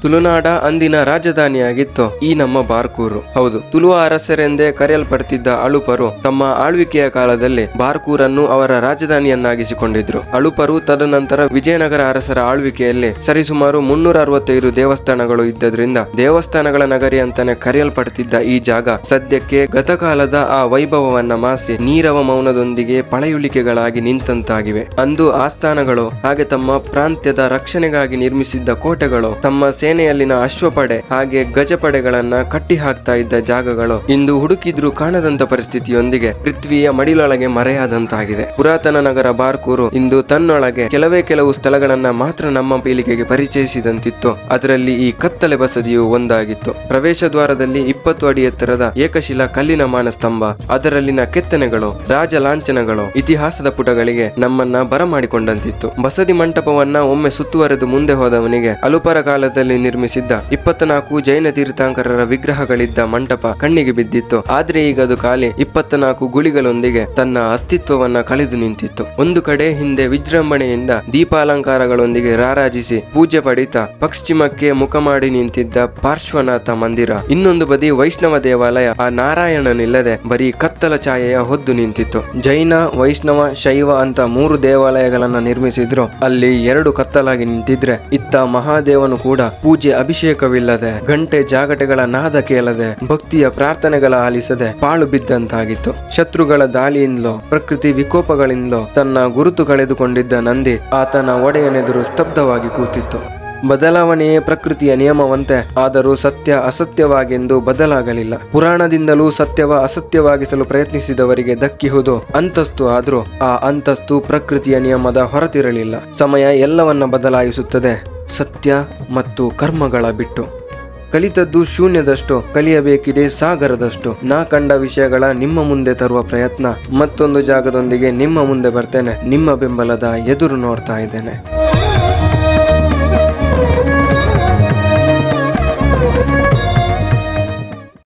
ತುಳುನಾಡ ಅಂದಿನ ರಾಜಧಾನಿಯಾಗಿತ್ತು ಈ ನಮ್ಮ ಬಾರ್ಕೂರು. ಹೌದು, ತುಳುವ ಅರಸರೆಂದೇ ಕರೆಯಲ್ಪಡ್ತಿದ್ದ ಅಳುಪರು ತಮ್ಮ ಆಳ್ವಿಕೆಯ ಕಾಲದಲ್ಲಿ ಬಾರ್ಕೂರನ್ನು ಅವರ ರಾಜಧಾನಿಯನ್ನಾಗಿಸಿಕೊಂಡಿದ್ರು. ಅಳುಪರು ತದನಂತರ ವಿಜಯನಗರ ಅರಸರ ಆಳ್ವಿಕೆಯಲ್ಲಿ ಸರಿಸುಮಾರು 365 ದೇವಸ್ಥಾನಗಳು ಇದ್ದರಿಂದ ದೇವಸ್ಥಾನಗಳ ನಗರಿ ಅಂತಾನೆ ಕರೆಯಲ್ಪಡ್ತಿದ್ದ ಈ ಜಾಗ ಸದ್ಯಕ್ಕೆ ಗತಕಾಲದ ಆ ವೈಭವವನ್ನ ಮಾಸಿ ನೀರವ ಮೌನದೊಂದಿಗೆ ಪಳೆಯುಳಿಕೆಗಳಾಗಿ ನಿಂತಂತಾಗಿವೆ. ಅಂದು ಆಸ್ಥಾನಗಳು, ಹಾಗೆ ತಮ್ಮ ಪ್ರಾಂತ್ಯದ ರಕ್ಷಣೆಗಾಗಿ ನಿರ್ಮಿಸಿದ್ದ ಕೋಟೆಗಳು, ತಮ್ಮ ಸೇನೆಯಲ್ಲಿನ ಅಶ್ವಪಡೆ ಹಾಗೆ ಗಜಪಡೆಗಳನ್ನ ಕಟ್ಟಿ ಹಾಕ್ತಾ ಇದ್ದ ಜಾಗಗಳು ಇಂದು ಹುಡುಕಿದ್ರೂ ಕಾಣದಂತ ಪರಿಸ್ಥಿತಿಯೊಂದಿಗೆ ಪೃಥ್ವಿಯ ಮಡಿಲೊಳಗೆ ಮರೆಯಾದಂತಾಗಿದೆ. ಪುರಾತನ ನಗರ ಬಾರ್ಕೂರು ಇಂದು ತನ್ನೊಳಗೆ ಕೆಲವು ಸ್ಥಳಗಳನ್ನ ಮಾತ್ರ ನಮ್ಮ ಪೀಳಿಗೆಗೆ ಪರಿಚಯಿಸಿದಂತಿತ್ತು. ಅದರಲ್ಲಿ ಈ ಕತ್ತಲೆ ಬಸದಿಯು ಒಂದಾಗಿತ್ತು. ಪ್ರವೇಶ ದ್ವಾರದಲ್ಲಿ 20 ಅಡಿ ಎತ್ತರದ ಏಕಶಿಲಾ ಕಲ್ಲಿನ ಮಾನಸ್ತಂಭ, ಅದರಲ್ಲಿನ ಕೆತ್ತನೆಗಳು, ರಾಜ ಲಾಂಛನಗಳು ಇತಿಹಾಸದ ಪುಟಗಳಿಗೆ ನಮ್ಮನ್ನ ಬರಮಾಡಿಕೊಂಡಂತಿತ್ತು. ಬಸದಿ ಮಂಟಪವನ್ನ ಒಮ್ಮೆ ಸುತ್ತುವರೆದು ಮುಂದೆ ಹೋದವನಿಗೆ ಅಲುಪರ ಕಾಲದಲ್ಲಿ ನಿರ್ಮಿಸಿದ್ದ 24 ಜೈನ ತೀರ್ಥಂಕರರ ವಿಗ್ರಹಗಳಿದ್ದ ಮಂಟಪ ಕಣ್ಣಿಗೆ ಬಿದ್ದಿತ್ತು. ಆದ್ರೆ ಈಗ ಅದು ಖಾಲಿ 24 ಗುಳಿಗಳೊಂದಿಗೆ ತನ್ನ ಅಸ್ತಿತ್ವವನ್ನ ಕಳೆದು ನಿಂತಿತ್ತು. ಒಂದು ಕಡೆ ಹಿಂದೆ ವಿಜೃಂಭಣೆಯಿಂದ ದೀಪಾಲಂಕಾರಗಳೊಂದಿಗೆ ರಾರಾಜಿಸಿ ಪೂಜೆ ಪಡಿತಾ ಪಶ್ಚಿಮಕ್ಕೆ ಮುಖ ಮಾಡಿ ನಿಂತಿದ್ದ ಪಾರ್ಶ್ವನಾಥ ಮಂದಿರ, ಇನ್ನೊಂದು ಬದಿ ವೈಷ್ಣವ ದೇವಾಲಯ ಆ ನಾರಾಯಣನಿಲ್ಲದೆ ಬರೀ ಕತ್ತಲ ಛಾಯೆಯ ಹೊದ್ದು ನಿಂತಿತ್ತು. ಜೈನ, ವೈಷ್ಣವ, ಶೈವ ಅಂತ 3 ದೇವಾಲಯಗಳನ್ನ ನಿರ್ಮಿಸಿದ್ರು. ಅಲ್ಲಿ 2 ಕತ್ತಲಾಗಿ ನಿಂತಿದ್ರೆ ಇತ್ತ ಮಹಾದೇವನು ಕೂಡ ಪೂಜೆ ಅಭಿಷೇಕವಿಲ್ಲದೆ, ಗಂಟೆ ಜಾಗಟೆಗಳ ನಾದ ಕೇಳದೆ, ಭಕ್ತಿಯ ಪ್ರಾರ್ಥನೆಗಳ ಆಲಿಸದೆ ಪಾಳು ಬಿದ್ದಂತಾಗಿತ್ತು. ಶತ್ರುಗಳ ದಾಳಿಯಿಂದಲೋ ಪ್ರಕೃತಿ ವಿಕೋಪಗಳಿಂದಲೋ ತನ್ನ ಗುರುತು ಕಳೆದುಕೊಂಡಿದ್ದ ನಂದಿ ಆತನ ಒಡೆಯನೆದುರು ಸ್ತಬ್ಧವಾಗಿ ಕೂತಿತ್ತು. ಬದಲಾವಣೆಯೇ ಪ್ರಕೃತಿಯ ನಿಯಮವಂತೆ, ಆದರೂ ಸತ್ಯ ಅಸತ್ಯವಾಗೆಂದು ಬದಲಾಗಲಿಲ್ಲ. ಪುರಾಣದಿಂದಲೂ ಸತ್ಯವ ಅಸತ್ಯವಾಗಿಸಲು ಪ್ರಯತ್ನಿಸಿದವರಿಗೆ ದಕ್ಕಿಹುದು ಅಂತಸ್ತು, ಆದ್ರೂ ಆ ಅಂತಸ್ತು ಪ್ರಕೃತಿಯ ನಿಯಮದ ಹೊರತಿರಲಿಲ್ಲ. ಸಮಯ ಎಲ್ಲವನ್ನ ಬದಲಾಯಿಸುತ್ತದೆ, ಸತ್ಯ ಮತ್ತು ಕರ್ಮಗಳ ಬಿಟ್ಟು. ಕಲಿತದ್ದು ಶೂನ್ಯದಷ್ಟು, ಕಲಿಯಬೇಕಿದೆ ಸಾಗರದಷ್ಟು. ನಾ ಕಂಡ ವಿಷಯಗಳ ನಿಮ್ಮ ಮುಂದೆ ತರುವ ಪ್ರಯತ್ನ. ಮತ್ತೊಂದು ಜಾಗದೊಂದಿಗೆ ನಿಮ್ಮ ಮುಂದೆ ಬರ್ತೇನೆ. ನಿಮ್ಮ ಬೆಂಬಲದ ಎದುರು ನೋಡ್ತಾ ಇದ್ದೇನೆ.